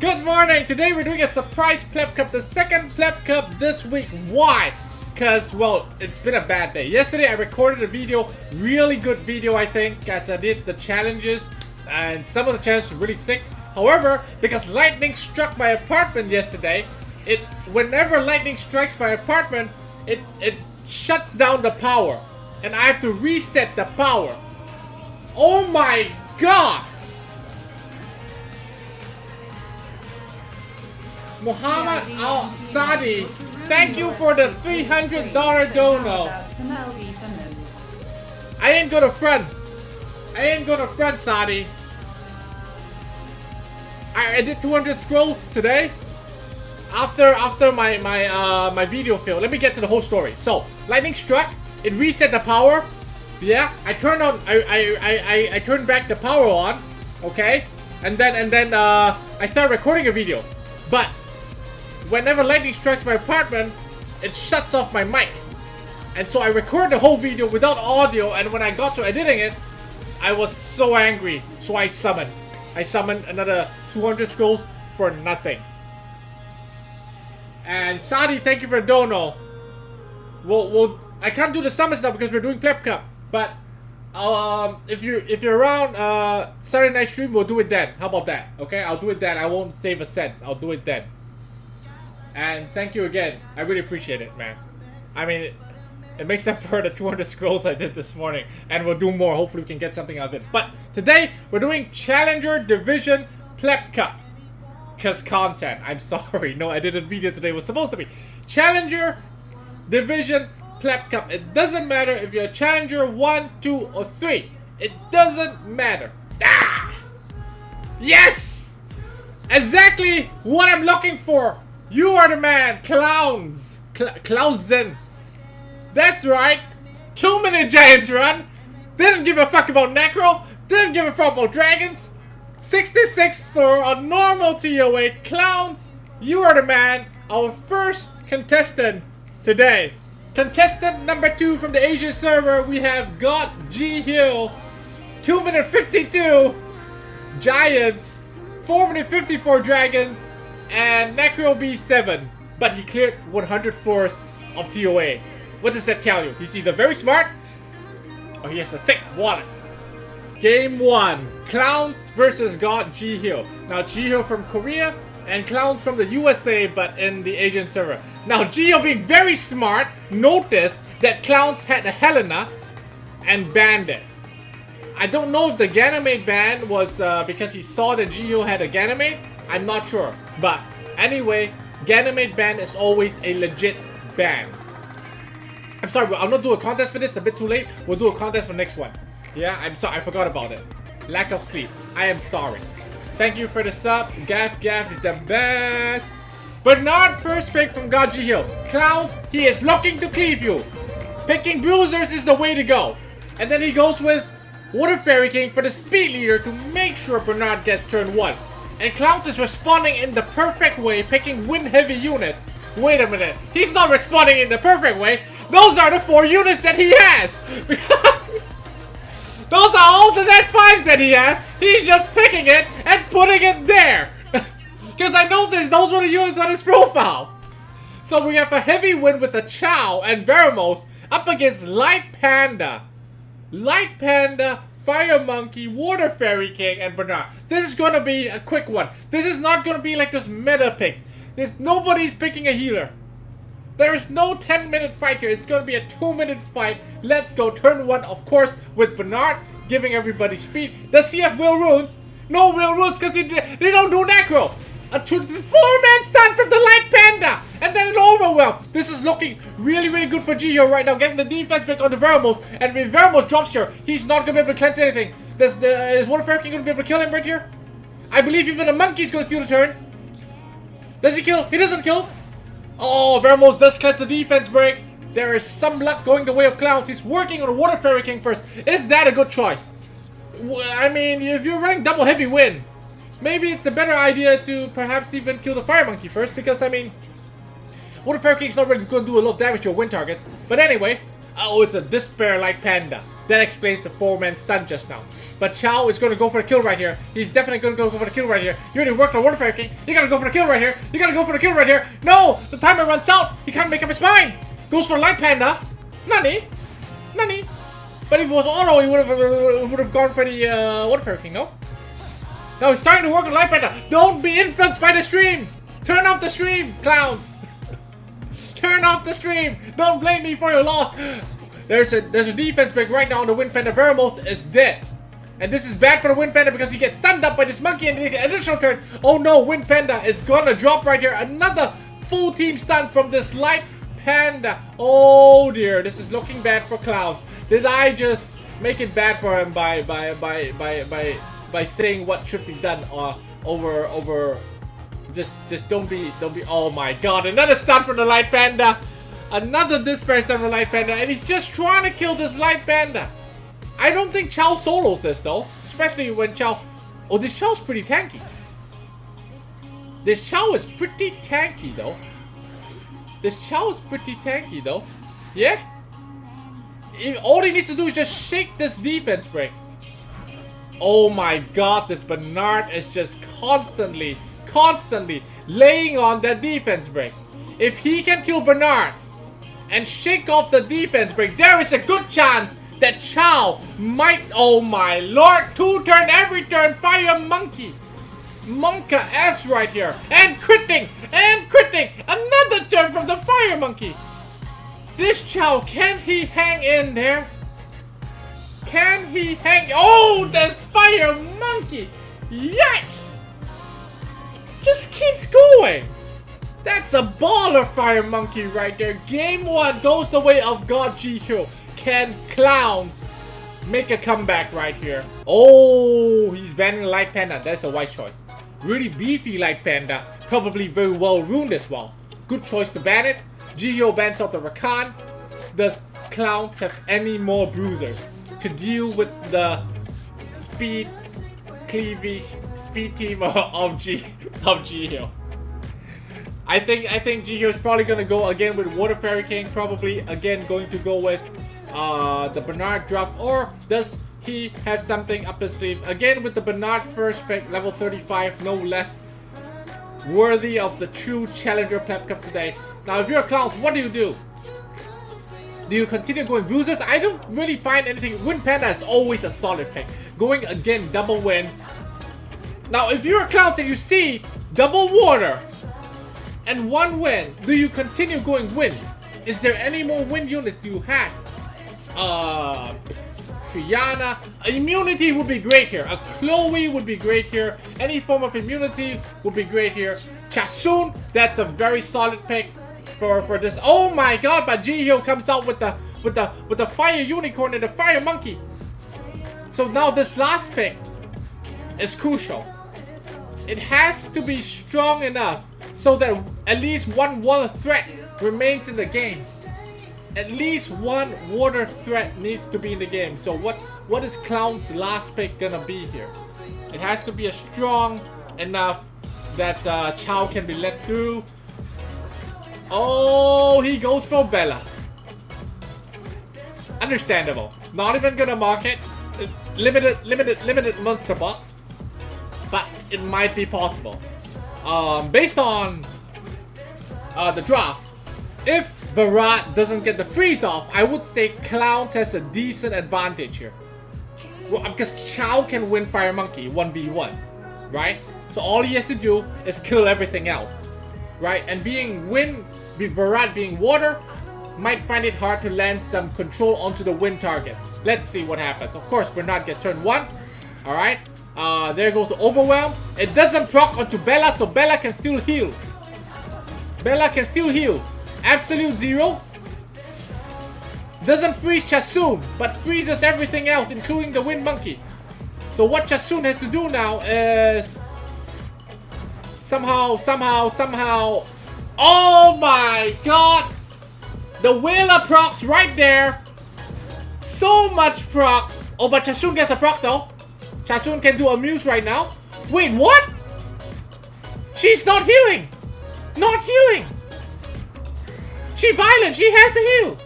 Good morning! Today we're doing a surprise Pleb Cup, the second Pleb Cup this week. Why? Because, well, it's been a bad day. Yesterday I recorded a video, really good video I think, guys. I did the challenges, and some of the challenges were really sick. However, because lightning struck my apartment yesterday, whenever lightning strikes my apartment, it shuts down the power. And I have to reset the power. Oh my god! Muhammad Al Sadi, thank you for the $300 dono. I ain't gonna front. Sadi. I did 200 scrolls today. After my video failed. Let me get to the whole story. So lightning struck. It reset the power. Yeah, I turned on. I turned back the power on. Okay, and then I started recording a video, but whenever lightning strikes my apartment, it shuts off my mic. And so I recorded the whole video without audio, and when I got to editing it, I was so angry. So I summoned another 200 scrolls for nothing. And Sadi, thank you for the dono. I can't do the summons now because we're doing Pleb Cup. But if you're around Saturday night stream, we'll do it then. How about that? Okay, I'll do it then. I won't save a cent. I'll do it then. And thank you again. I really appreciate it, man. I mean, it makes up for the 200 scrolls I did this morning. And we'll do more. Hopefully we can get something out of it. But today, we're doing Challenger Division Pleb Cup. Because content. I'm sorry. No edited video today was supposed to be. Challenger Division Pleb Cup. It doesn't matter if you're a Challenger 1, 2, or 3. It doesn't matter. Ah! Yes! Exactly what I'm looking for. You are the man, Clowns. Klausen. That's right. 2-minute Giants run. Didn't give a fuck about Necro. Didn't give a fuck about Dragons. 66 for a normal TOA. Clowns, you are the man. Our first contestant today. Contestant number 2 from the Asian server. We have got G Hill. 2-minute 52 Giants. 4-minute 54 Dragons. And Necro B7, but he cleared 104th of TOA. What does that tell you? He's either very smart, or he has a thick wallet. Game 1, Clowns versus God G Hill. Now G Hill from Korea, and Clowns from the USA, but in the Asian server. Now G Hill being very smart, noticed that Clowns had a Helena, and banned it. I don't know if the Ganymede ban was because he saw that G Hill had a Ganymede. I'm not sure, but anyway, Ganymede ban is always a legit ban. I'm sorry, I'll not do a contest for this, it's a bit too late. We'll do a contest for next one. Yeah, I'm sorry, I forgot about it. Lack of sleep, I am sorry. Thank you for the sub, Gaff is the best. Bernard first pick from Gaji Hill. Clowns, he is looking to cleave you. Picking Bruisers is the way to go. And then he goes with Water Fairy King for the speed leader to make sure Bernard gets turn 1. And Clowns is responding in the perfect way, picking wind heavy units. Wait a minute, he's not responding in the perfect way. Those are the 4 units that he has. Those are alternate 5s that he has. He's just picking it and putting it there. Because I noticed those were the units on his profile. So we have a heavy win with the Chow and Veramos up against Light Panda. Light Panda, Fire Monkey, Water Fairy King, and Bernard. This is gonna be a quick one. This is not gonna be like those meta picks. Nobody's picking a healer. There is no 10-minute fight here. It's gonna be a 2-minute fight. Let's go. Turn 1, of course, with Bernard, giving everybody speed. Does he have Will Runes? No Will Runes, because they don't do Necro. A 4-man stun from the Light Panda, and then an Overwhelm. This is looking really, really good for G here right now, getting the defense back on the Veramos. And when Veramos drops here, he's not gonna be able to cleanse anything. Is Water Fairy King gonna be able to kill him right here? I believe even the monkey's gonna steal the turn. Does he kill? He doesn't kill. Oh, Veramos does cleanse the defense break. There is some luck going the way of Clowns. He's working on the Water Fairy King first. Is that a good choice? I mean, if you're running double heavy win, maybe it's a better idea to perhaps even kill the Fire Monkey first, because I mean, Water Fairy King's not really going to do a lot of damage to your win targets. But anyway, oh, it's a Despair Light Panda. That explains the 4-man stun just now. But Chao is going to go for the kill right here. He's definitely going to go for the kill right here. You already worked on Water Fairy King. You gotta go for the kill right here. You gotta go for the kill right here. No! The timer runs out. He can't make up his mind. Goes for Light Panda. Nani? Nani? But if it was auto, he would have gone for the Water Fairy King, no? Now he's starting to work on Light Panda. Don't be influenced by the stream. Turn off the stream, clowns. Turn off the stream. Don't blame me for your loss. There's a defense break right now on the Wind Panda. Veramos is dead. And this is bad for the Wind Panda because he gets stunned up by this monkey and the additional turn. Oh no, Wind Panda is gonna drop right here. Another full team stun from this Light Panda. Oh dear, this is looking bad for Clouds. Did I just make it bad for him by saying what should be done over just don't be oh my god, another stun from the Light Panda. Another Despair stun from the Light Panda, and he's just trying to kill this Light Panda. I don't think Chao solos this though, especially when Chao... Oh, this Chao's pretty tanky. This Chao is pretty tanky though. This Chao is pretty tanky though. Yeah? All he needs to do is just shake this defense break. Oh my god, this Bernard is just constantly laying on that defense break. If he can kill Bernard and shake off the defense break, there is a good chance that Chao might... Oh my lord, 2-turn every turn Fire Monkey. Monka S right here. And critting! Another turn from the Fire Monkey. This Chao, can he hang in there? Can he hang... Oh, this Fire Monkey! Yikes! Just keeps going. That's a baller Fire Monkey right there. Game 1 goes the way of God Jihyo. Can Clowns make a comeback right here? Oh, he's banning Light Panda. That's a wise choice. Really beefy Light Panda. Probably very well ruined as well. Good choice to ban it. Jihyo bans out the Rakan. Does Clowns have any more bruisers to deal with the speed cleavage speed team of Jihyo? I think Jihyo is probably gonna go again with Water Fairy King. Probably again going to go with the Bernard drop, or does he have something up his sleeve? Again with the Bernard first pick, level 35, no less worthy of the true challenger Pleb Cup today. Now if you're Clowns, what do? Do you continue going bruisers? I don't really find anything. Wind Panda is always a solid pick. Going again, double win. Now if you're Clowns and you see double water and 1 win, do you continue going wind? Is there any more wind units you have? Triana. Immunity would be great here. A Chloe would be great here. Any form of immunity would be great here. Chasun, that's a very solid pick for this. Oh my god, but Jihyo comes out with the Fire Unicorn and the Fire Monkey. So now this last pick is crucial. It has to be strong enough so that at least 1 water threat remains in the game. At least 1 water threat needs to be in the game. So what is Clown's last pick gonna be here? It has to be a strong enough that Chao can be let through. Oh, he goes for Bella. Understandable. Not even gonna mark it. Limited monster box. But it might be possible. Based on the draft, if Virat doesn't get the freeze off, I would say Clowns has a decent advantage here. Well, because Chao can win Fire Monkey 1v1, right? So all he has to do is kill everything else, right? And Virat being water, might find it hard to land some control onto the wind targets. Let's see what happens. Of course, Bernard gets turn 1. Alright. There goes the Overwhelm. It doesn't proc onto Bella, so Bella can still heal. Bella can still heal. Absolute 0. Doesn't freeze Chasun, but freezes everything else, including the Wind Monkey. So what Chasun has to do now is somehow. Oh my god! The Whaler procs right there. So much procs. Oh, but Chasun gets a proc though. Chasun can do Amuse right now. Wait, what? She's not healing. Not healing. She violent. She has a heal.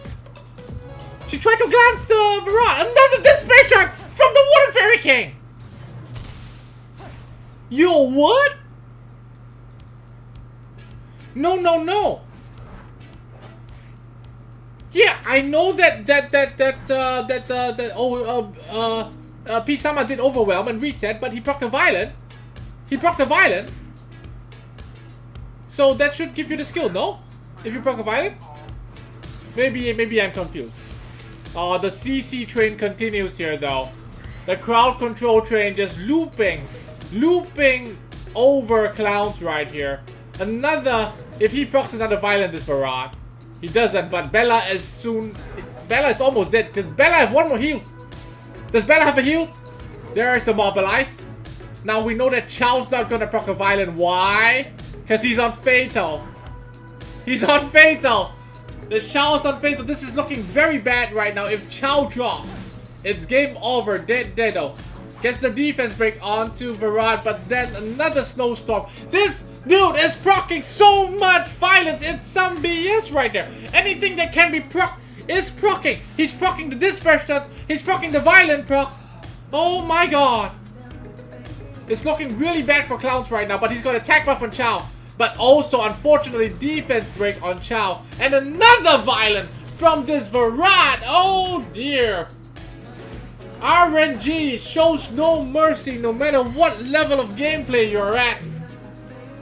She tried to glance the Varad. Another despair shot from the Water Fairy King. Yo, what? No, no, no. Yeah, I know that P-Sama did overwhelm and reset, but he proc the violent. He proc the violent. So that should give you the skill, no? If you proc a violent? Maybe I'm confused. The CC train continues here though. The crowd control train just looping over clowns right here. Another, if he procs another violent is Varad. He doesn't, but Bella is almost dead. Does Bella have one more heal? Does Bella have a heal? There's the mobilize. Now we know that Chao's not gonna proc a violent. Why? Because he's on Fatal. He's on Fatal. The Chao's on Fatal. This is looking very bad right now. If Chao drops, it's game over. Deado gets the defense break onto Varad, but then another snowstorm. This dude is proccing so much violence. It's some BS right there. Anything that can be proc is proccing. He's proccing the dispatch shots. He's proccing the violent procs. Oh my god. It's looking really bad for Clowns right now, but he's got attack buff on Chao. But also, unfortunately, defense break on Chao. And another violent from this Varad. Oh dear. RNG shows no mercy no matter what level of gameplay you're at.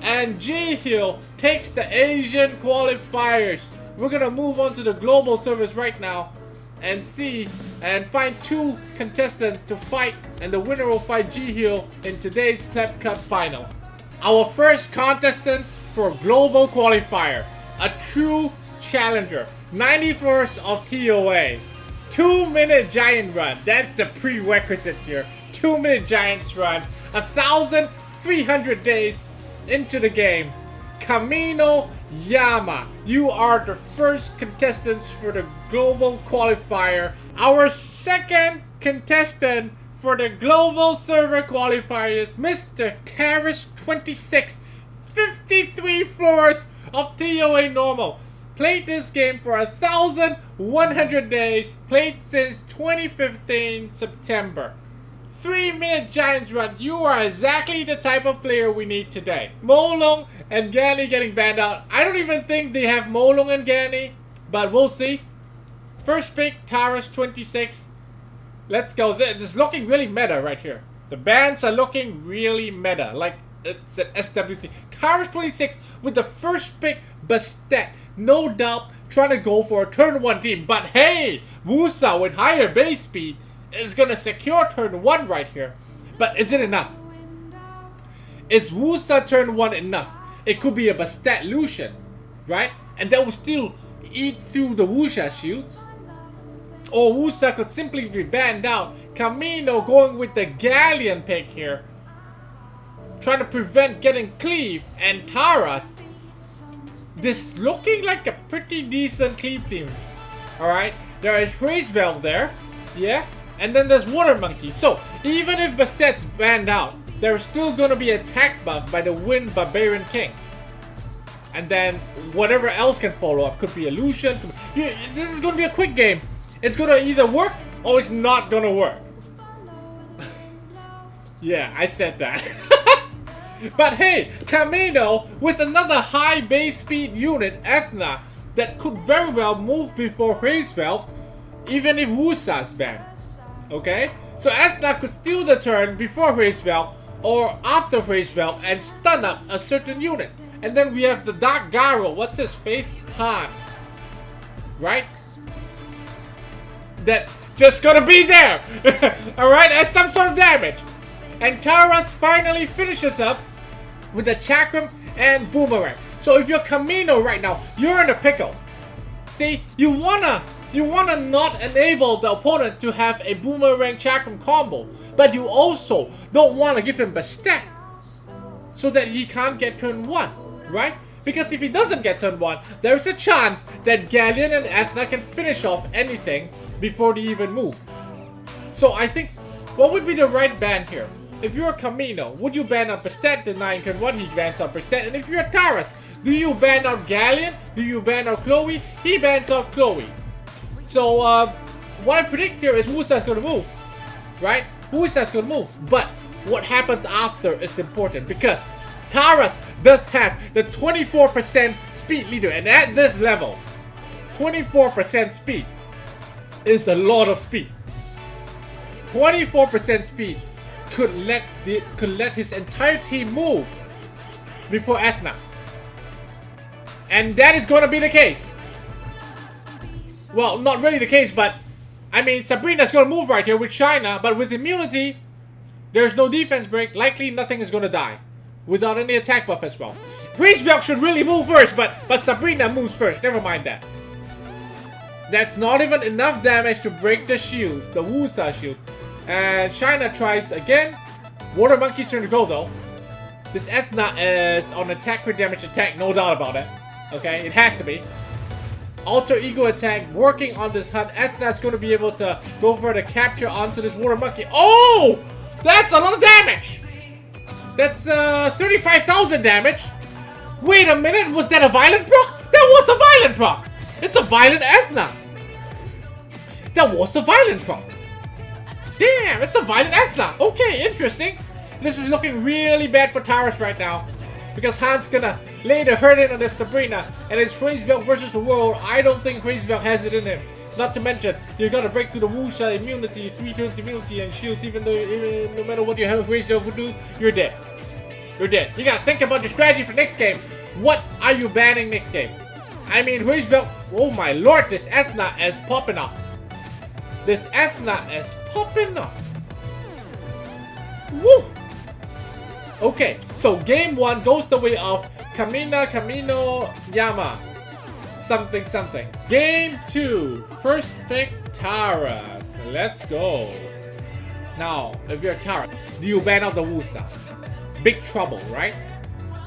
And J-Hill takes the Asian qualifiers. We're gonna move on to the global service right now and see and find 2 contestants to fight, and the winner will fight J-Hill in today's Pleb Cup finals. Our first contestant for global qualifier, a true challenger, 91st of TOA, 2-minute giant run. That's the prerequisite here. 2-minute giants run, 1,300 days into the game. Camino Yama, you are the first contestants for the global qualifier. Our second contestant for the global server qualifier is Mr. Taris26, 53 floors of TOA normal. Played this game for 1,100 days, played since 2015 September. 3-minute Giants run. You are exactly the type of player we need today. Molong and Gani getting banned out. I don't even think they have Molong and Gani, but we'll see. First pick, Taris26. Let's go. This is looking really meta right here. The bans are looking really meta, like it's an SWC. Taris26 with the first pick, Bastet. No doubt trying to go for a turn 1 team, but hey, Wusa with higher base speed is gonna secure turn 1 right here. But is it enough? Is Wusa turn 1 enough? It could be a Bastet Lucian, right? And that will still eat through the Wusa shields. Or Wusa could simply be banned out. Camino going with the Galleon pick here, trying to prevent getting Cleave and Taras. This looking like a pretty decent Cleave team. Alright, there is Race Valve there. Yeah. And then there's Water Monkey. So, even if Bastet's banned out, there's still gonna be attack buff by the Wind Barbarian King. And then whatever else can follow up. Could be Illusion. This is gonna be a quick game. It's gonna either work or it's not gonna work. Yeah, I said that. But hey, Camino with another high base speed unit, Ethna, that could very well move before Razeveld, even if Wusa's banned. Okay? So Ethna could steal the turn before Razeveld or after Razeveld and stun up a certain unit. And then we have the Dark Garo, what's his face? Han. Right? That's just gonna be there! Alright, as some sort of damage. And Taras finally finishes up with the Chakram and Boomerang. So if you're Camino right now, you're in a pickle. See, you wanna not enable the opponent to have a Boomerang Chakram combo, but you also don't wanna give him Bastet so that he can't get turn 1, right? Because if he doesn't get turn 1, there's a chance that Galleon and Ethna can finish off anything before they even move. So I think, what would be the right ban here? If you're a Camino, would you ban out Bastet, denying turn 1? He bans out Bastet. And if you're a Taras, do you ban out Galleon? Do you ban out Chloe? He bans out Chloe. So, what I predict here is Wusa's gonna move, right? Wusa's gonna move, but what happens after is important because Taras does have the 24% speed leader, and at this level, 24% speed is a lot of speed. 24% speed could let his entire team move before Ethna. And that is gonna be the case. Well, not really the case, but I mean, Sabrina's gonna move right here with China, but with immunity, there's no defense break. Likely nothing is gonna die without any attack buff as well. Gracevelk should really move first, but Sabrina moves first. Never mind that. That's not even enough damage to break the shield, the Wusa shield. And China tries again. Water Monkey's turn to go though. This Ethna is on attack crit damage attack, no doubt about it. Okay, it has to be. Alter Ego attack working on this HUD. Ethna's going to be able to go for the capture onto this Water Monkey. Oh! That's a lot of damage! That's 35,000 damage. Wait a minute, was that a violent proc? That was a violent proc! It's a violent Ethna. That was a violent proc. Damn, it's a violent Ethna. Okay, interesting. This is looking really bad for Taras right now. Because Han's gonna lay the hurt in on this Sabrina. And it's Gracevelk versus the world. I don't think Gracevelk has it in him. Not to mention, you gotta break through the Wuxia immunity, 3 turns immunity and shields. Even no matter what your Gracevelk would do, you're dead. You're dead. You gotta think about your strategy for next game. What are you banning next game? I mean, Gracevelk, oh my lord, this Ethna is popping off. This Ethna is popping off. Woo! Okay, so game 1 goes the way of Camino Yama. Something. Game 2, first pick Taras. Let's go. Now, if you're Taras, do you ban out the Wusa? Big trouble, right?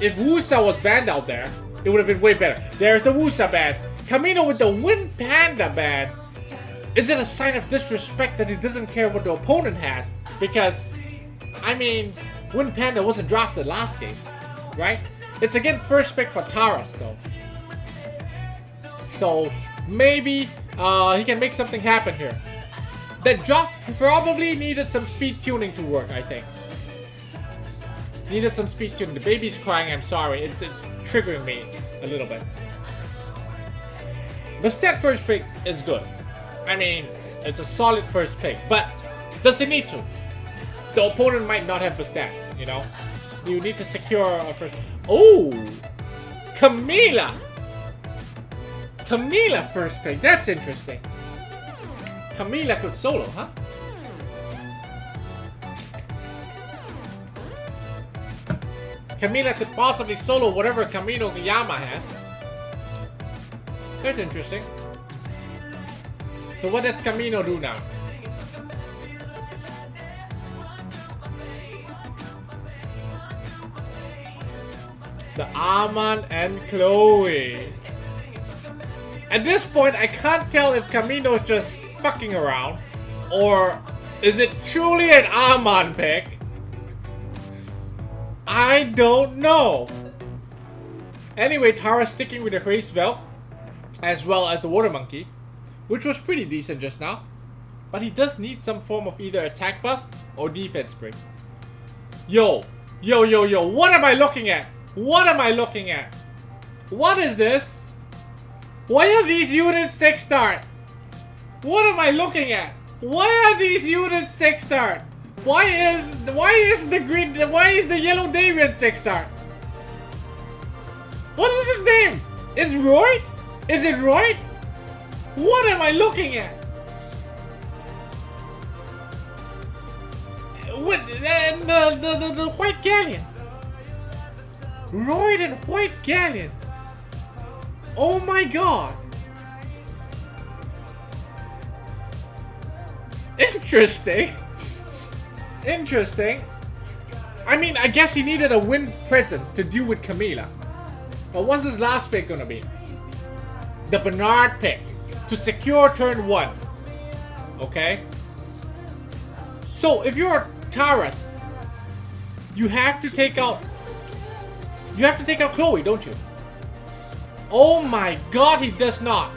If Wusa was banned out there, it would have been way better. There's the Wusa ban. Camino with the Wind Panda ban. Is it a sign of disrespect that he doesn't care what the opponent has? Because, I mean, Wind Panda wasn't drafted last game, right? It's again first pick for Taras though. So maybe he can make something happen here. That drop probably needed some speed tuning to work, I think. Needed some speed tuning. The baby's crying, I'm sorry. It's triggering me a little bit. Bastet first pick is good. I mean, it's a solid first pick, but does it need to? The opponent might not have Bastet, you know? You need to secure a first... Oh! Camila! Camila first pick, that's interesting. Camila could solo, huh? Camila could possibly solo whatever Camino Yama has. That's interesting. So what does Camino do now? The Aman and Chloe. At this point, I can't tell if Camino is just fucking around or is it truly an Aman pick? I don't know. Anyway, Tara's sticking with the Gracevelk as well as the Water Monkey, which was pretty decent just now. But he does need some form of either attack buff or defense break. Yo, what am I looking at? What am I looking at? What is this? Why are these units 6-star? What am I looking at? Why are these units 6-star? Why is the yellow Davian 6-star? What is his name? Is Roy? Is it Roy? What am I looking at? What the White Galleon? Roy and White Galleon. Oh my god. Interesting. Interesting. I mean, I guess he needed a wind presence to deal with Camila. But what's his last pick gonna be? The Bernard pick to secure turn 1. Okay? So if you're Taras, you have to take out Chloe, don't you? Oh my god, he does not.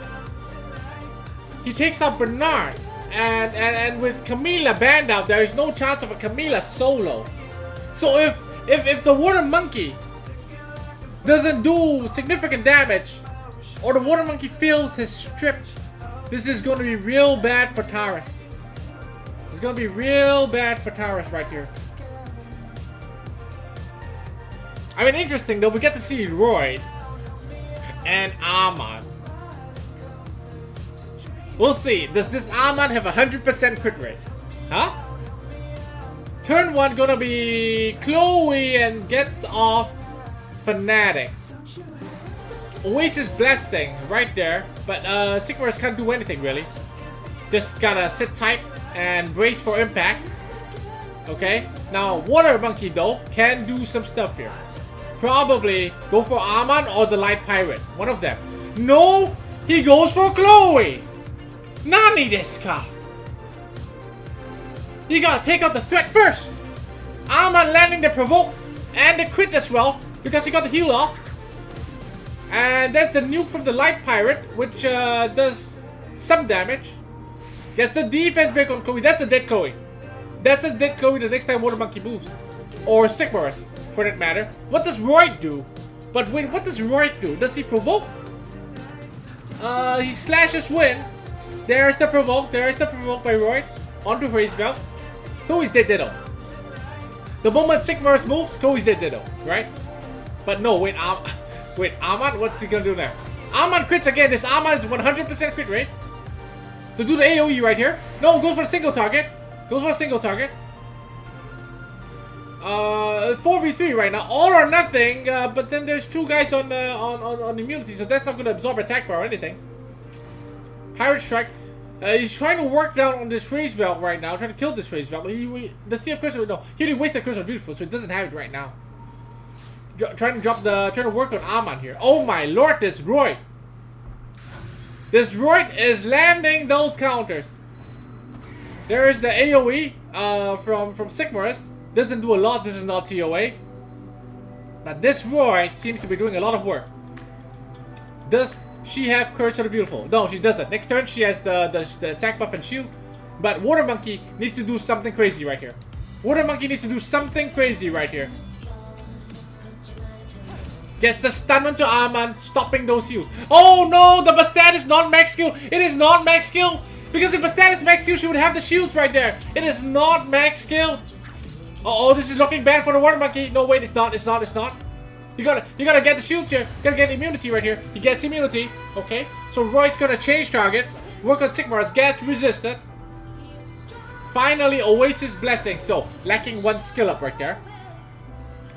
He takes out Bernard And with Camila banned out, there is no chance of a Camila solo. So if the Water Monkey doesn't do significant damage, or the Water Monkey fails his strip, this is going to be real bad for Taurus. It's going to be real bad for Taurus right here. I mean, interesting though, we get to see Royd and Arman. We'll see. Does this Arman have 100% crit rate? Huh? Turn 1 gonna be Chloe and gets off Fnatic. Oasis Blessing right there, but Sigmarus can't do anything really. Just gotta sit tight and brace for impact. Okay, now Water Monkey though can do some stuff here. Probably go for Arman or the Light Pirate, one of them. No, he goes for Chloe. Nani desu ka? You gotta take out the threat first. Arman landing the provoke and the crit as well because he got the heal off. And that's the nuke from the Light Pirate, which does some damage. Gets the defense break on Chloe. That's a dead Chloe. That's a dead Chloe the next time Water Monkey moves. Or Sigmarus, for that matter. What does Royd do? But wait, what does Royd do? Does he provoke? He slashes Wind. There's the provoke. There's the provoke by Royd. Onto Phase Belt. Chloe's dead ditto. The moment Sigmarus moves, Chloe's dead ditto, right? But no, wait, Arman, what's he gonna do now? Arman crits again. This Arman is 100% crit rate. To do the AoE right here. No, goes for a single target. Goes for a single target. 4v3 right now. All or nothing. But then there's two guys on immunity, so that's not gonna absorb attack bar or anything. Pirate Strike. He's trying to work down on this Phase Valve right now. Trying to kill this Phase Valve. The Sea of Crystal. No, he already wasted Crystal Beautiful, so he doesn't have it right now. Trying to work on Arman here. Oh my lord, this Royd. This Royd is landing those counters. There is the AoE from Sigmarus. Doesn't do a lot. This is not TOA. But this Royd seems to be doing a lot of work. Does she have Curse of the Beautiful? No, she doesn't. Next turn she has the attack buff and shield. But Water Monkey needs to do something crazy right here. Water Monkey needs to do something crazy right here. Gets the stun onto Arman, stopping those heals. Oh no, the Bastet is not max skill. It is not max skill. Because if Bastet is max skill, she would have the shields right there. It is not max skill. Uh-oh, this is looking bad for the Water Monkey. No, wait, it's not. You gotta get the shields here. You gotta get immunity right here. He gets immunity. Okay. So Royd's gonna change targets. Work on Sigmarus. Gets resisted. Finally, Oasis Blessing. So, lacking one skill up right there.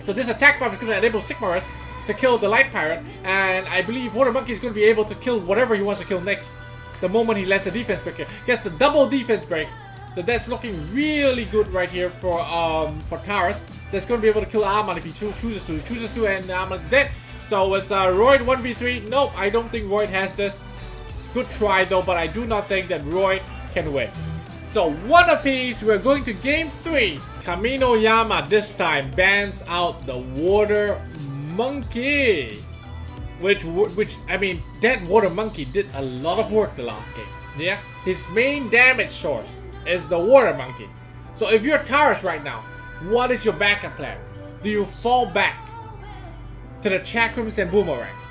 So this attack buff is gonna enable Sigmarus to kill the Light Pirate, and I believe Water Monkey is going to be able to kill whatever he wants to kill next. The moment he lands a defense break here. Gets the double defense break. So that's looking really good right here for Taurus. That's going to be able to kill Arman if he chooses to. He chooses to, and Arman's dead. So it's Royd 1v3. Nope, I don't think Royd has this. Good try though, but I do not think that Royd can win. So one apiece, we're going to game 3. Kamino Yama this time bans out the Water Monkey, which I mean, that Water Monkey did a lot of work the last game. Yeah, his main damage source is the Water Monkey. So if you're Taurus right now, what is your backup plan? Do you fall back to the Chakrams and Boomerangs?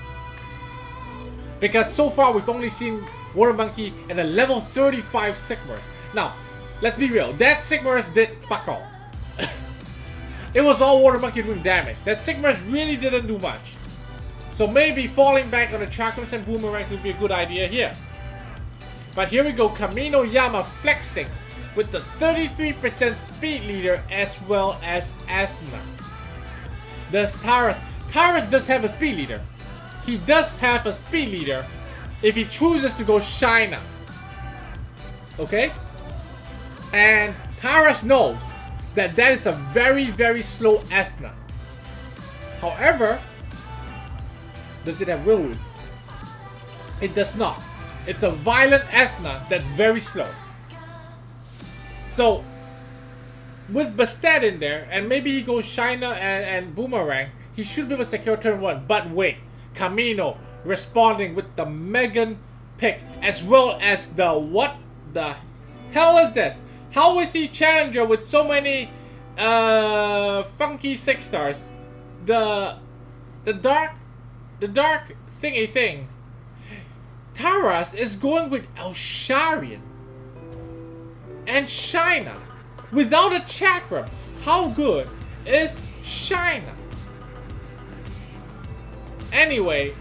Because so far we've only seen Water Monkey and a level 35 Sigmarus. Now, let's be real, that Sigmarus did fuck all. It was all Water Monkey doing damage. That Sigmarus really didn't do much. So maybe falling back on the Chakrams and Boomerangs would be a good idea here. But here we go, Kamino Yama flexing with the 33% speed leader as well as Athena. Does Taurus does have a speed leader. He does have a speed leader if he chooses to go Shina. Okay? And Taurus knows that is a very, very slow Athena. However, does it have Will Roots? It does not. It's a violent Athena that's very slow. So, with Bastet in there, and maybe he goes Shina and Boomerang, he should be able to secure turn 1. But wait, Kamino responding with the Megan pick, as well as the hell is this? How is he challenger with so many funky 6 stars? The dark thingy thing. Taras is going with Elsharion and Shayna without a chakram. How good is Shayna? Anyway,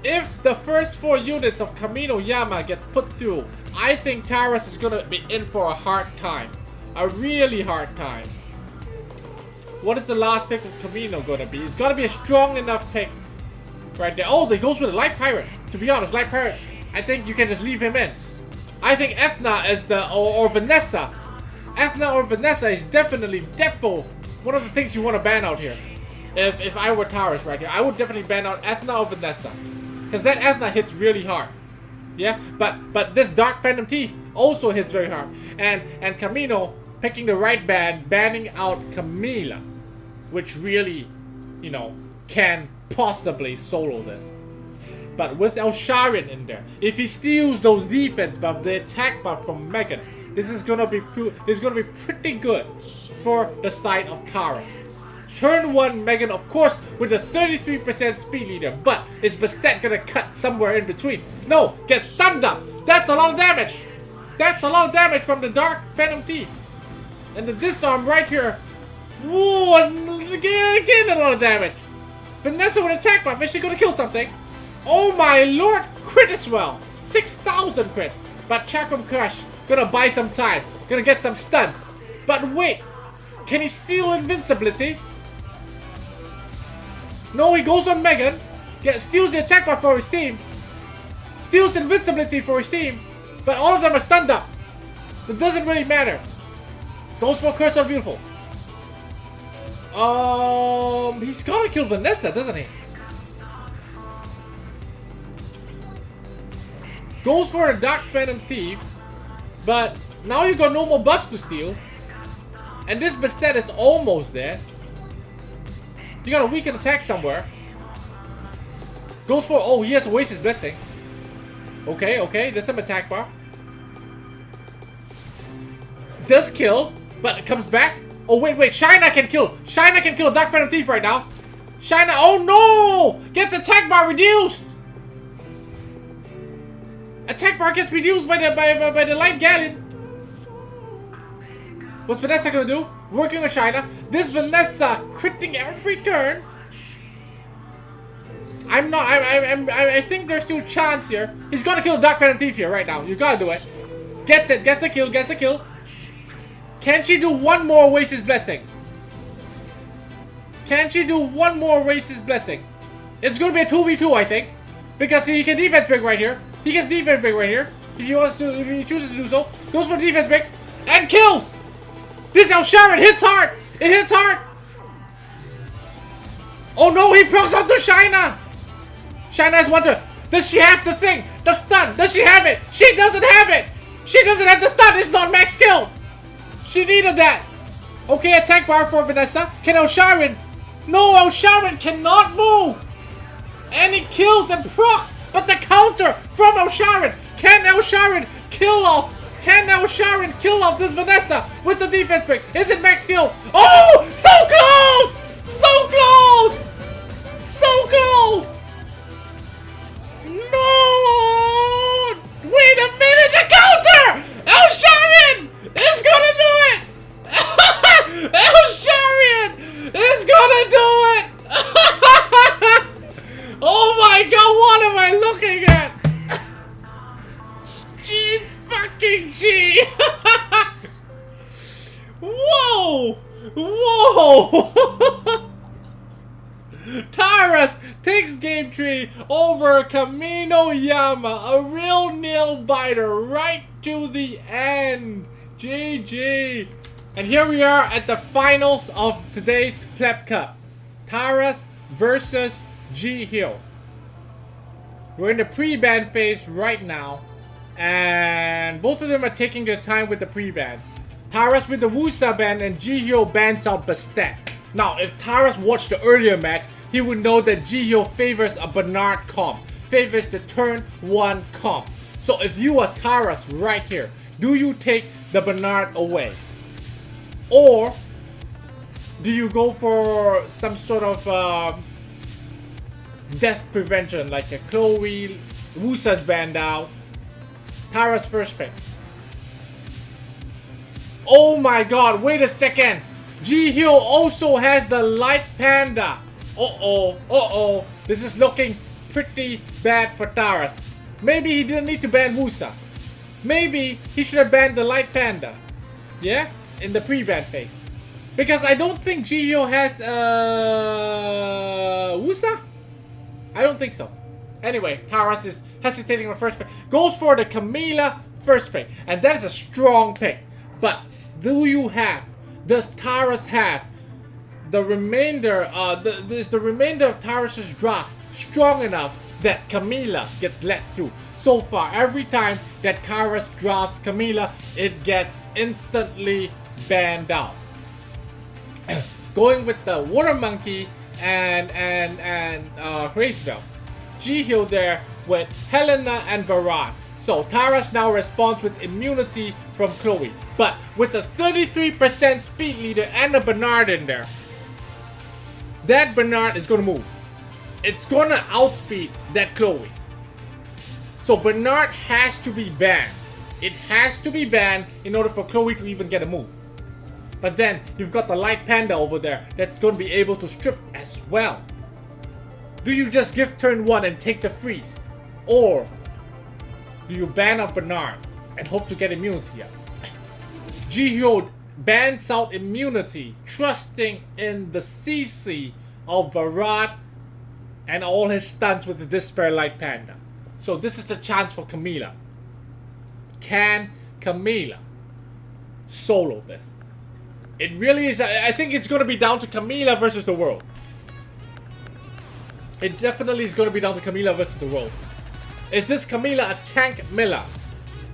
if the first 4 units of Kamino Yama gets put through, I think Taras is gonna be in for a hard time. A really hard time. What is the last pick of Kamino gonna be? It's gotta be a strong enough pick right there. Oh, they goes with a Light Pirate. To be honest, Light Pirate, I think you can just leave him in. I think Ethna is or Vanessa. Ethna or Vanessa is definitely one of the things you want to ban out here. If I were Taras right here, I would definitely ban out Ethna or Vanessa. Because that Ethna hits really hard. Yeah, but this Dark Phantom Thief also hits very hard. And Kamino picking the right ban, banning out Camila, which really, you know, can possibly solo this. But with Elsharion in there, if he steals those defense buff, the attack buff from Megan, this is gonna be pretty good for the side of Taras. Turn 1 Megan, of course, with a 33% speed leader, but is Bastet gonna cut somewhere in between? No, gets stunned up. That's a lot of damage. That's a lot of damage from the Dark Phantom Thief. And the disarm right here. Whoa, again a lot of damage. Vanessa with attack buff, is she gonna kill something? Oh my lord, crit as well. 6,000 crit. But Chakram Crush, gonna buy some time. Gonna get some stuns. But wait, can he steal invincibility? No, he goes on Megan. Steals the attack buff for his team. Steals invincibility for his team. But all of them are stunned up. It doesn't really matter. Goes for Curse of Beautiful. He's gotta kill Vanessa, doesn't he? Goes for a Dark Phantom Thief. But now you got no more buffs to steal. And this Bastet is almost there. You got a weakened attack somewhere. Goes for, oh, he has Oasis Blessing. Okay, that's some attack bar. Does kill, but it comes back. Oh, wait, Shayna can kill. Shayna can kill a Dark Phantom Thief right now. Shayna, oh no! Gets attack bar reduced. Attack bar gets reduced by the Light Galleon. What's Vanessa gonna do? Working on Shayna. This Vanessa critting every turn. I think there's still chance here. He's gonna kill the Dark Phantom Thief here right now. You gotta do it. Gets a kill. Can she do one more Oasis Blessing? Can she do one more Oasis Blessing? It's gonna be a 2v2, I think. Because he can defense break right here. He gets defense break right here. If he chooses to do so. Goes for defense break. And kills! This Elsharion hits hard! It hits hard! Oh no, he procs onto Shayna! Shayna has one turn. Does she have the thing? The stun? Does she have it? She doesn't have it! She doesn't have the stun! It's not max skill! She needed that! Okay, attack bar for Vanessa. Can Elsharion? No, Elsharion cannot move! And he kills and procs! But the counter from Elsharion! Can Elsharion kill off? Can Elsharion kill off this Vanessa with the defense break? Is it max skill? Oh! So close! So close! So close! No! Wait a minute! The counter! Elsharion is gonna do it! Elsharion is gonna do it! Oh my god, what am I looking at? G fucking G! Whoa! Whoa! Taras takes game tree over Kamino Yama. A real nail biter right to the end. GG. And here we are at the finals of today's Pleb Cup. Taras versus G-Hill. We're in the pre-ban phase right now. And both of them are taking their time with the pre-ban. Taras with the Wusa ban and G-Hill bans out Bastet. Now, if Taras watched the earlier match, he would know that G-Hill favors a Bernard comp. Favors the turn 1 comp. So if you are Taras right here, Do you take the Bernard away? Or do you go for some sort of death prevention, like a Chloe, Wusa's banned out, Tara's first pick? Oh my god, wait a second. Ji-Hyo also has the Light Panda. Uh-oh. This is looking pretty bad for Taras. Maybe he didn't need to ban Wusa. Maybe he should have banned the Light Panda. Yeah? In the pre-ban phase. Because I don't think Ji-Hyo has Wusa? I don't think so. Anyway, Taras is hesitating on first pick. Goes for the Camila first pick. And that is a strong pick. But does Taras have the remainder, is the remainder of Taras's draft strong enough that Camila gets let through? So far, every time that Taras drafts Camila, it gets instantly banned out. Going with the Water Monkey and Graysville. Ji-Hyo there with Helena and Varad. So Taras now responds with immunity from Chloe. But with a 33% speed leader and a Bernard in there, that Bernard is going to move. It's going to outspeed that Chloe. So Bernard has to be banned. It has to be banned in order for Chloe to even get a move. But then you've got the Light Panda over there that's going to be able to strip as well. Do you just give turn 1 and take the freeze? Or do you ban out Bernard and hope to get immunity up? Ji-Hyo bans out immunity, trusting in the CC of Varad and all his stunts with the Despair Light Panda. So this is a chance for Camila. Can Camila solo this? It really is. I think it's going to be down to Camila versus the world. It definitely is going to be down to Camila versus the world. Is this Camila a tank Miller,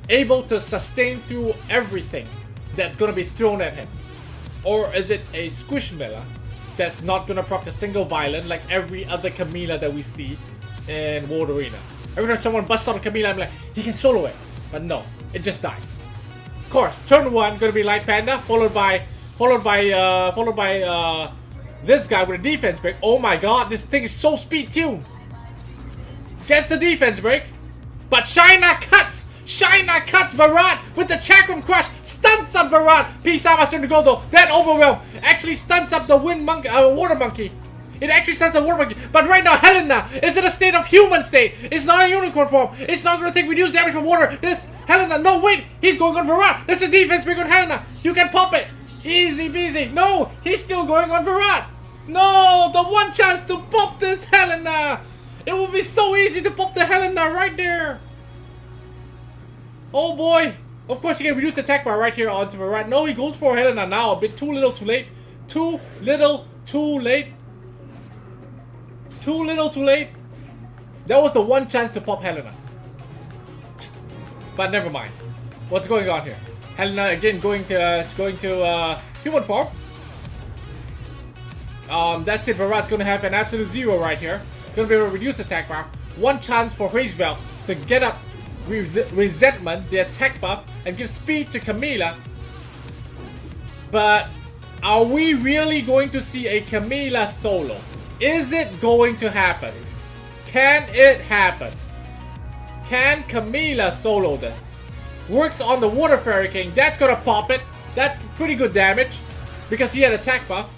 able to sustain through everything that's going to be thrown at him? Or is it a Squish Miller that's not going to proc a single violent like every other Camila that we see in World Arena? Every time someone busts out a Camila, I'm like, he can solo it. But no, it just dies. Of course, turn 1 going to be Light Panda, followed by this guy with a defense break. Oh my god, this thing is so speed tuned. Gets the defense break, but Shaina cuts Varad with the Chakram Crush, stunts up Varad. Peace out, Master Nagodo. That Overwhelm actually stunts up the Water Monkey. It actually stunts the Water Monkey. But right now, Helena is in a state of human state. It's not a unicorn form. It's not going to take reduced damage from water. This Helena, no wait, he's going on Varad. There's a defense break on Helena. You can pop it. Easy peasy. No, he's still going on Varad. No, the one chance to pop this Helena. It would be so easy to pop the Helena right there. Oh boy. Of course, he can reduce the attack bar right here onto Varad. No, he goes for Helena now. A bit too little, too late. Too little, too late. Too little, too late. That was the one chance to pop Helena. But never mind. What's going on here? Helena again going to human form. That's it. Varad's going to have an absolute 0 right here. Going to be able to reduce attack bar. One chance for Hazevel to get up Resentment, the attack buff, and give speed to Camila. But are we really going to see a Camila solo? Is it going to happen? Can it happen? Can Camila solo this? Works on the Water Fairy King. That's gonna pop it. That's pretty good damage because he had attack buff.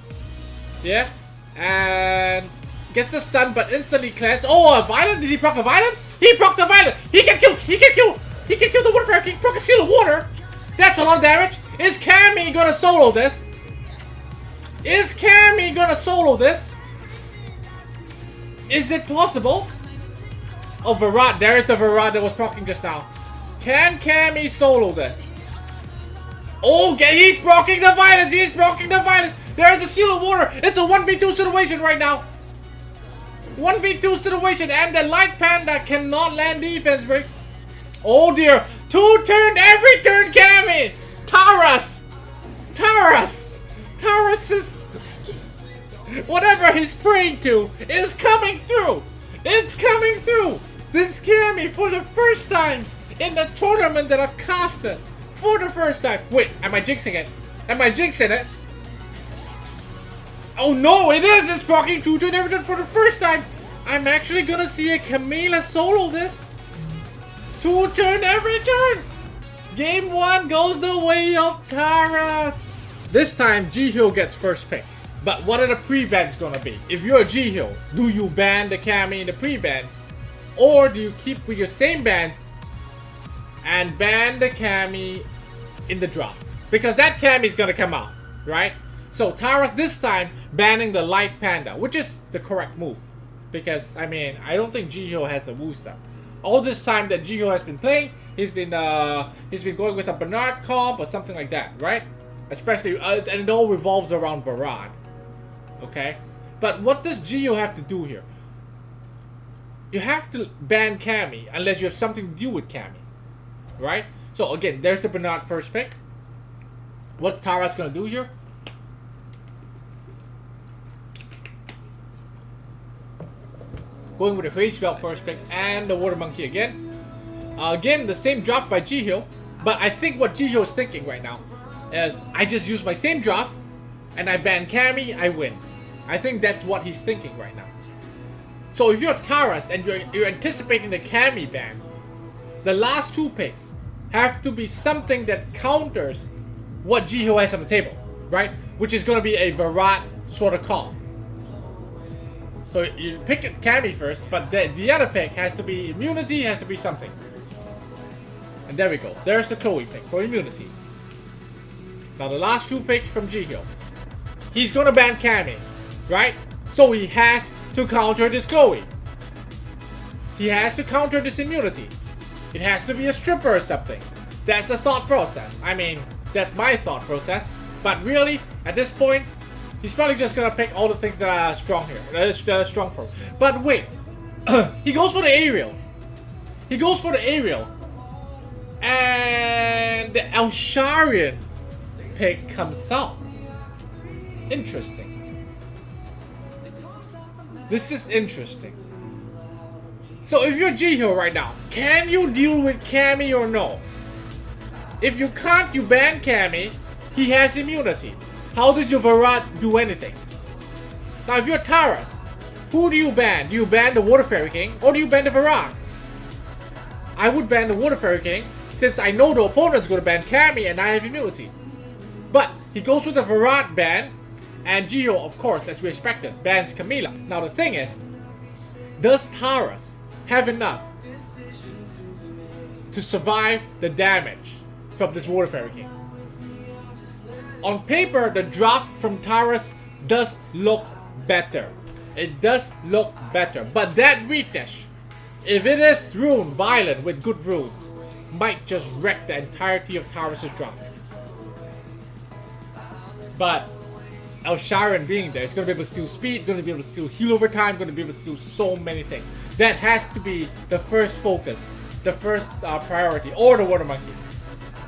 Yeah, and gets the stun, but instantly cleanse. Oh, a violent? Did he proc a violent? He proc the violent. He can kill. He can kill. He can kill the Water Fairy King. Proc a Seal of Water. That's a lot of damage. Is Cammy gonna solo this? Is Cammy gonna solo this? Is it possible? Oh, Varad. There is the Varad that was proccing just now. Can Cammy solo this? Oh, he's proccing the violence. He's proccing the violence. There's a Seal of Water. It's a 1v2 situation right now. 1v2 situation, and the Light Panda cannot land defense breaks. Oh dear. 2 turn every turn, Cammy. Taras is... Whatever he's praying to is coming through. It's coming through. This Cammy, for the first time in the tournament that I've casted, for the first time. Wait, am I jinxing it? Am I jinxing it? Oh no, it is! It's proccing 2-turn every turn for the first time! I'm actually gonna see a Camila solo this. 2-turn every turn! Game 1 goes the way of Taras! This time, Jihyo gets first pick. But what are the pre-bans gonna be? If you're a Jihyo, do you ban the Cammy in the pre-bans? Or do you keep with your same bans and ban the Cammy in the draft? Because that Cammy is gonna come out, right? So Taras this time banning the Light Panda, which is the correct move. Because, I mean, I don't think Jihyo has a Wusa. All this time that Jihyo has been playing, he's been going with a Bernard comp or something like that, right? Especially, and it all revolves around Varad. Okay? But what does Jihyo have to do here? You have to ban Cammy unless you have something to do with Cammy. Right? So again, there's the Bernard first pick. What's Taras gonna do here? Going with the Crazy Belt first pick and the Water Monkey again. Again, the same draft by Jihyo. But I think what Jihyo is thinking right now is I just use my same draft and I ban Cammy, I win. I think that's what he's thinking right now. So if you're Taras and you're anticipating the Cammy ban, the last 2 picks have to be something that counters what Jihyo has on the table, right? Which is going to be a Varad sort of comp. So you pick Cammy first, but the other pick has to be immunity, has to be something. And there we go. There's the Chloe pick for immunity. Now the last 2 picks from Jihyo. He's gonna ban Cammy, right? So he has to counter this Chloe. He has to counter this immunity. It has to be a stripper or something. That's the thought process. I mean, that's my thought process. But really, at this point, he's probably just gonna pick all the things that are strong here. That is strong for him. But wait, he goes for the aerial. He goes for the aerial. And the Elsharian pick comes out. Interesting. This is interesting. So if you're Jihyo right now, can you deal with Cammy or no? If you can't, you ban Cammy. He has immunity. How does your Varad do anything? Now if you're Taras, who do you ban? Do you ban the Water Fairy King or do you ban the Varad? I would ban the Water Fairy King since I know the opponent's going to ban Cammy and I have immunity. But he goes with the Varad ban and Jihyo, of course, as we expected, bans Camila. Now the thing is, does Taras have enough to survive the damage from this Water Fairy King? On paper, the draft from Taras does look better. It does look better. But that Ritesh, if it is rune violent with good runes, might just wreck the entirety of Taras' draft. But Elsharian being there is going to be able to steal speed, going to be able to steal heal over time, going to be able to steal so many things. That has to be the first focus, the first priority, or the Water Monkey.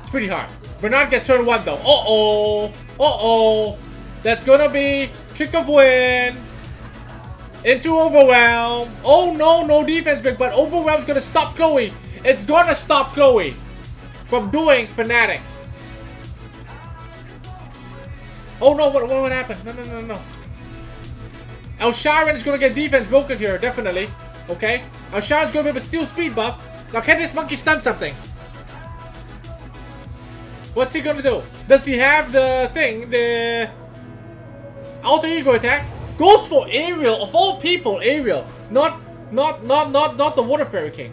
It's pretty hard. Bernard gets turn 1 though. Uh-oh. Uh-oh. That's gonna be Trick of Wind into Overwhelm. Oh no, no defense pick, but Overwhelm's gonna stop Chloe. It's gonna stop Chloe from doing Fnatic. Oh no, what happened? No. Elsharian is gonna get defense broken here, definitely. Okay? Elsharian's gonna be able to steal speed buff. Now can this monkey stun something? What's he gonna do? Does he have the thing, the alter ego attack? Goes for Aerial, of all people, Aerial. Not the Water Fairy King.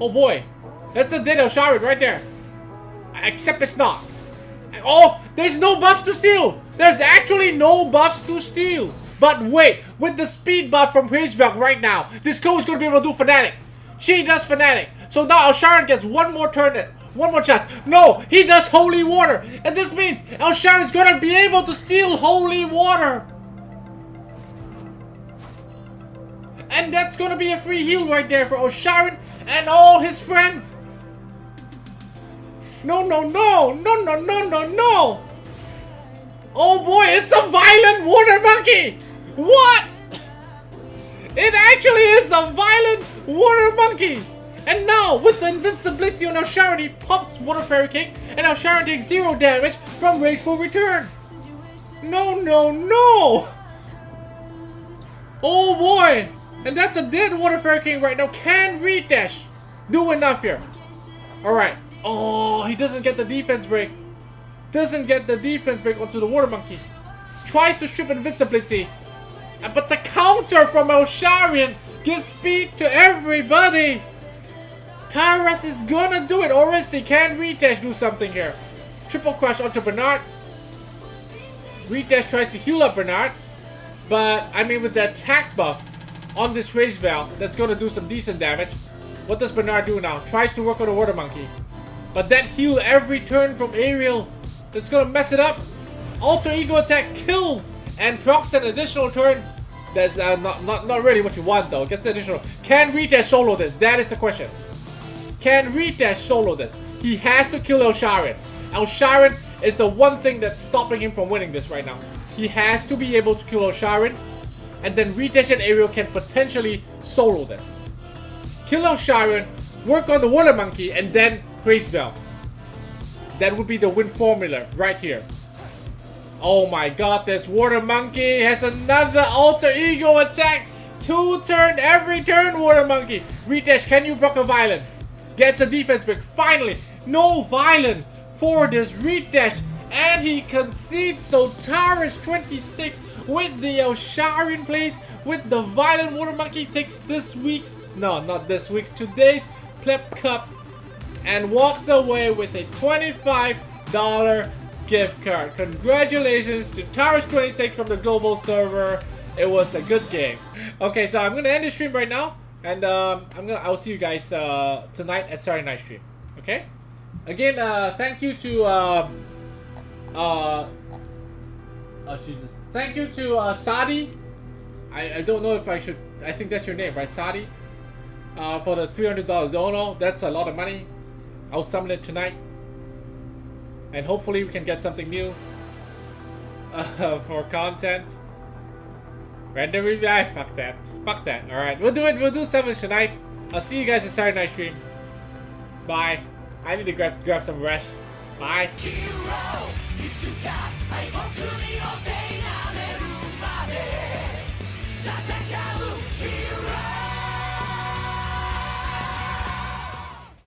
Oh boy. That's a dead Elsharian right there. Except it's not. Oh, there's no buffs to steal. There's actually no buffs to steal. But wait, with the speed buff from Hrizvelk right now, this Chloe's gonna be able to do Fnatic. She does Fnatic. So now Elsharian gets one more turn in. One more shot. No, he does Holy Water. And this means Elsharian's gonna be able to steal Holy Water. And that's gonna be a free heal right there for Elsharian and all his friends. No. Oh boy, it's a violent Water Monkey. What? It actually is a violent Water Monkey. And now, with the invincibility on Elsharan, he pops Water Fairy King, and Elsharan takes 0 damage from Rageful Return. No, no, no! Oh boy! And that's a dead Water Fairy King right now. Can Reed Dash do enough here? Alright. Oh, he doesn't get the defense break. Doesn't get the defense break onto the Water Monkey. Tries to strip invincibility. But the counter from Elsharan gives speed to everybody. Tyrus is gonna do it, or is he? Can Reed Dash do something here? Triple Crush onto Bernard. Reed Dash tries to heal up Bernard. But, I mean, with the attack buff on this Rage Valve, that's gonna do some decent damage. What does Bernard do now? Tries to work on the Water Monkey. But that heal every turn from Ariel, that's gonna mess it up. Alter Ego attack kills and procs an additional turn. That's not really what you want though. Gets the additional. Can Reed Dash solo this? That is the question. Can Reed Dash solo this? He has to kill Elsharan. Elsharan is the one thing that's stopping him from winning this right now. He has to be able to kill Elsharan, and then Reed Dash and Ariel can potentially solo this. Kill Elsharan, work on the Water Monkey, and then Crazy Valve. That would be the win formula right here. Oh my god, this Water Monkey has another Alter Ego attack. 2 turn, every turn, Water Monkey. Reed Dash, can you block a Violent? Gets a defense break. Finally, no Violent for this Reed Dash. And he concedes, so Tyrus 26 with the Elsharan plays, with the Violent Water Monkey takes this week's, no, not this week's, today's Pleb Cup and walks away with a $25 gift card. Congratulations to Tyrus 26 from the global server. It was a good game. Okay, so I'm gonna end the stream right now, and I'll see you guys tonight at Saturday night stream. Okay. Again, thank you to oh Jesus. Thank you to Sadi. I don't know if I should. I think that's your name, right, Sadi? For the $300 dono. That's a lot of money. I'll summon it tonight, and hopefully we can get something new for content. Random review. Fuck that. Fuck that. All right, we'll do it. We'll do summons tonight. I'll see you guys at Saturday night stream. Bye. I need to grab some rest. Bye.